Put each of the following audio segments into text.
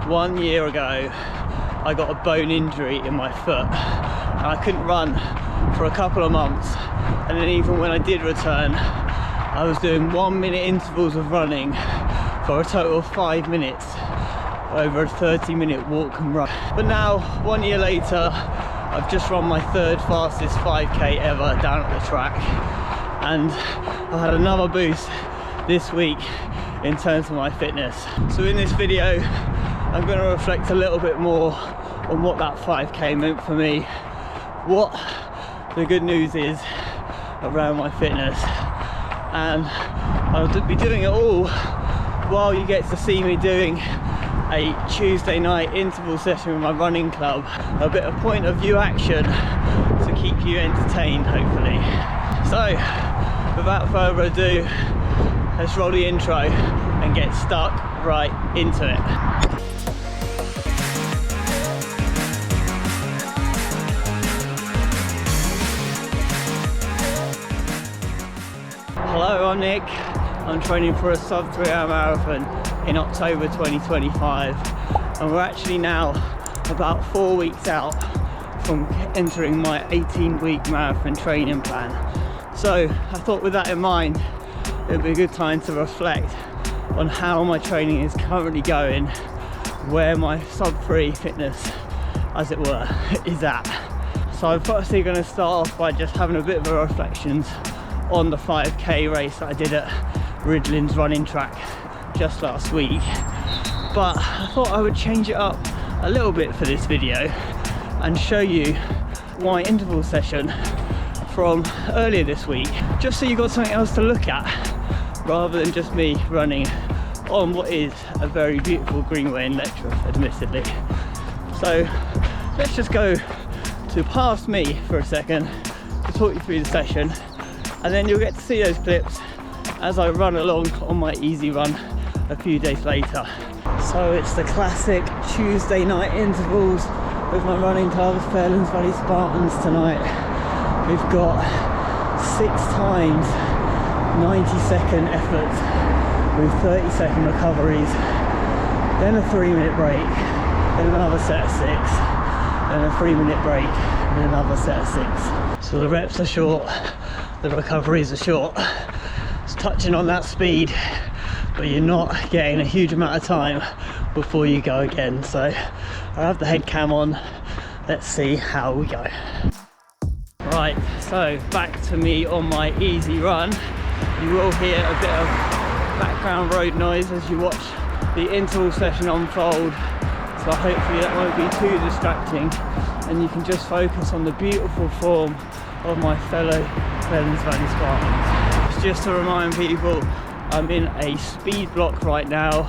1 year ago, I got a bone injury in my foot and I couldn't run for a couple of months. And then even when I did return, I was doing 1 minute intervals of running for a total of 5 minutes over a 30-minute walk and run. But now, 1 year later, I've just run my third fastest 5k ever down at the track, and I had another boost this week in terms of my fitness. So in this video, I'm going to reflect a little bit more on what that 5k meant for me, what the good news is around my fitness, and I'll be doing it all while you get to see me doing a Tuesday night interval session with my running club, a bit of point of view action to keep you entertained, hopefully. So without further ado, let's roll the intro and get stuck right into it. Hello, I'm Nick. I'm training for a sub-3 hour marathon in October 2025, and we're actually now about 4 weeks out from entering my 18-week marathon training plan. So I thought with that in mind, it would be a good time to reflect on how my training is currently going, where my sub-3 fitness, as it were, is at. So I'm firstly going to start off by just having a bit of a reflections on the 5k race that I did at Ridlin's running track just last week. But I thought I would change it up a little bit for this video and show you my interval session from earlier this week, just so you got something else to look at rather than just me running on what is a very beautiful greenway in Letchworth, admittedly. So let's just go to past me for a second to talk you through the session, and then you'll get to see those clips as I run along on my easy run a few days later. So it's the classic Tuesday night intervals with my running club, Fairlands Valley Spartans tonight. We've got 6 times 90-second efforts with 30-second recoveries, then a 3-minute break, then another set of 6, then a 3-minute break, and another set of 6. So the reps are short, the recoveries are short. It's touching on that speed, but you're not getting a huge amount of time before you go again. So I have the head cam on. Let's see how we go. Right, so back to me on my easy run. You will hear a bit of background road noise as you watch the interval session unfold, so hopefully that won't be too distracting and you can just focus on the beautiful form of my fellow Fairlands Valley Spartans. Just to remind people, I'm in a speed block right now.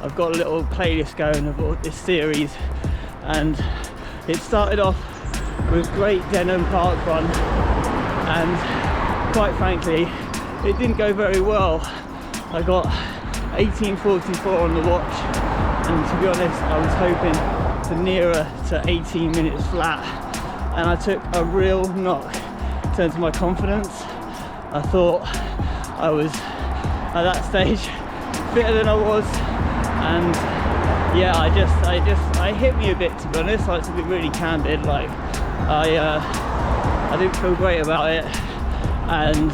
I've got a little playlist going of this series, and it started off with Great Denham Park Run, and quite frankly it didn't go very well. I got 18:44 on the watch, and to be honest I was hoping for nearer to 18 minutes flat, and I took a real knock in terms of my confidence. I thought I was at that stage fitter than I was, and yeah, it hit me a bit, to be honest. Like, to be really candid, like I didn't feel great about it, and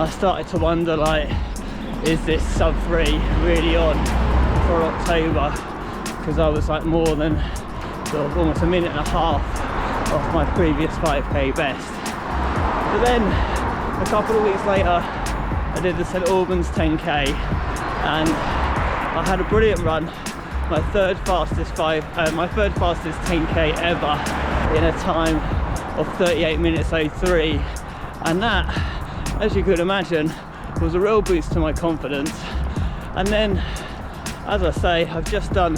I started to wonder, like, is this sub-3 really on for October? Because I was like more than sort of almost a minute and a half off my previous 5k best. But then a couple of weeks later I did the St Albans 10k and I had a brilliant run, my third fastest 10k ever in a time of 38 minutes 03, and that, as you could imagine, was a real boost to my confidence. And then, as I say, I've just done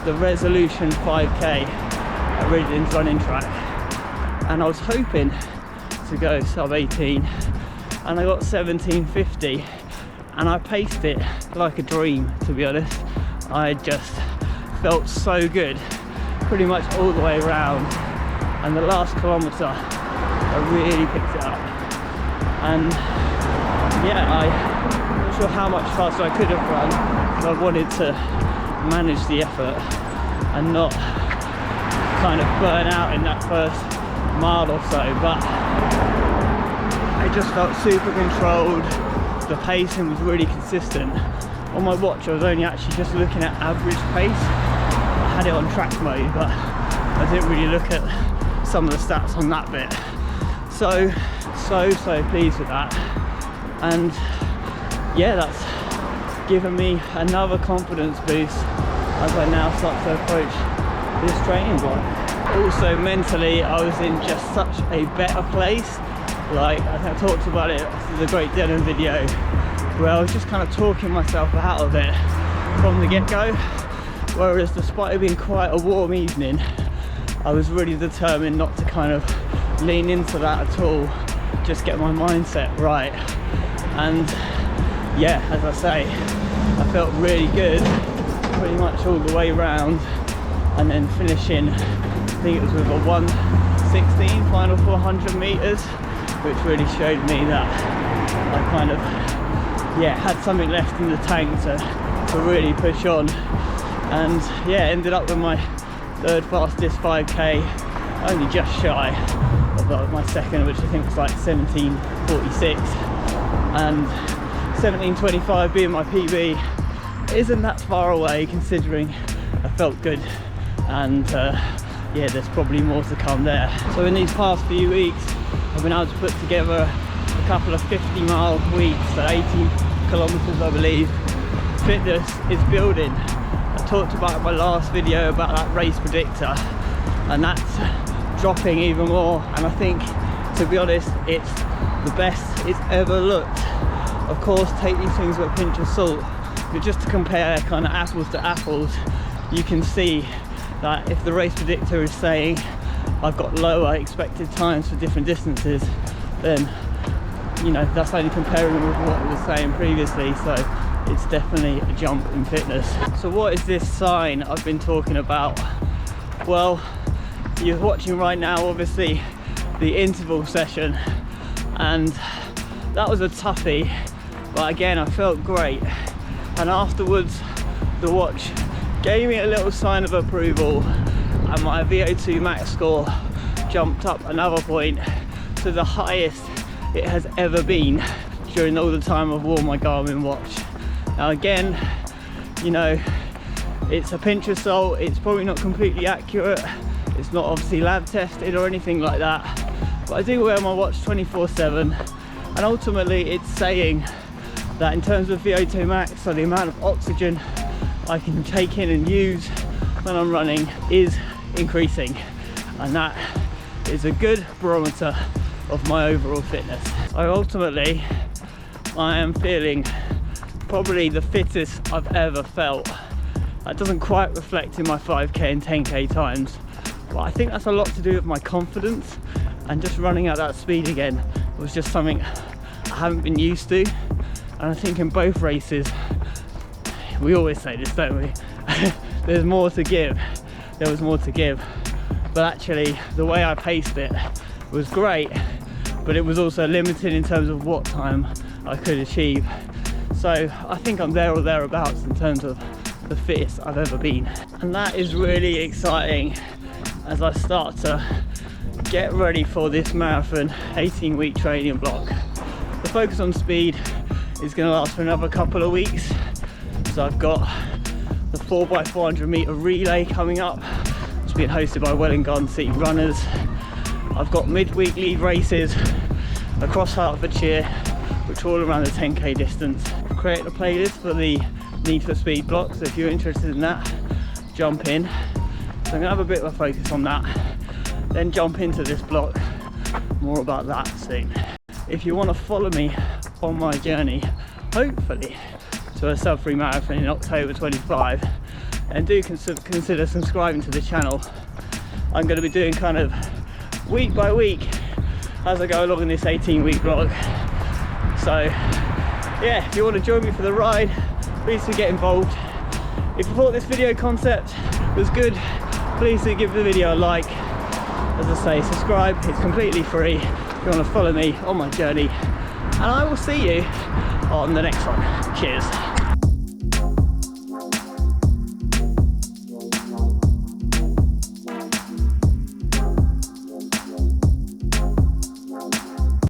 the Resolution 5k at Ridlin's running track, and I was hoping to go sub 18, and I got 17:50, and I paced it like a dream, to be honest. I just felt so good pretty much all the way around, and the last kilometre I really picked it up. And yeah, I'm not sure how much faster I could have run, because I wanted to manage the effort, and not kind of burn out in that first mile or so. But it just felt super controlled. The pacing was really consistent. On my watch I was only actually just looking at average pace. I had it on track mode, but I didn't really look at some of the stats on that bit. So pleased with that. And yeah, that's given me another confidence boost as I now start to approach this training block. Also mentally, I was in just such a better place. Like I think I talked about it in the Great Denim video, where I was just kind of talking myself out of it from the get-go. Whereas despite it being quite a warm evening, I was really determined not to kind of lean into that at all, just get my mindset right. And yeah, as I say, I felt really good pretty much all the way around, and then finishing, I think it was with a 1:16 final 400 meters, which really showed me that I kind of had something left in the tank to really push on. And yeah, ended up with my third fastest 5k, only just shy of my second, which I think was like 17:46, and 17:25 being my PB isn't that far away, considering I felt good. And yeah, there's probably more to come there. So in these past few weeks I've been able to put together a couple of 50-mile weeks, so 80 kilometers I believe. Fitness is building. I talked about in my last video about that race predictor, and that's dropping even more, and I think, to be honest, it's the best it's ever looked. Of course, take these things with a pinch of salt, but just to compare kind of apples to apples, you can see that if the race predictor is saying I've got lower expected times for different distances, then you know that's only comparing with what it was saying previously. So it's definitely a jump in fitness. So what is this sign I've been talking about? Well, you're watching right now obviously the interval session, and that was a toughie, but again I felt great. And afterwards the watch gave me a little sign of approval, and my VO2 max score jumped up another point to the highest it has ever been during all the time I've worn my Garmin watch. Now again, you know, it's a pinch of salt, it's probably not completely accurate, it's not obviously lab tested or anything like that, but I do wear my watch 24/7, and ultimately it's saying that in terms of VO2 max, so the amount of oxygen I can take in and use when I'm running, is increasing, and that is a good barometer of my overall fitness. So ultimately I am feeling probably the fittest I've ever felt. That doesn't quite reflect in my 5k and 10k times, but I think that's a lot to do with my confidence, and just running at that speed again was just something I haven't been used to. And I think in both races, we always say this, don't we? There's more to give. There was more to give, but actually the way I paced it was great, but it was also limited in terms of what time I could achieve. So I think I'm there or thereabouts in terms of the fittest I've ever been, and that is really exciting as I start to get ready for this marathon 18-week training block. The focus on speed is going to last for another couple of weeks. So I've got the 4x400 meter relay coming up. It's being hosted by Wellington City Runners. I've got midweek lead races across Hertfordshire, which are all around the 10k distance. I've created a playlist for the Need for Speed block, so if you're interested in that, jump in. So I'm going to have a bit of a focus on that, then jump into this block. More about that soon. If you want to follow me on my journey, hopefully, to a SUB-3 marathon in October 25, and do consider subscribing to the channel. I'm going to be doing kind of week by week as I go along in this 18-week vlog. So yeah, if you want to join me for the ride, please do get involved. If you thought this video concept was good, please do give the video a like. As I say, subscribe, it's completely free if you want to follow me on my journey, and I will see you on the next one. Cheers.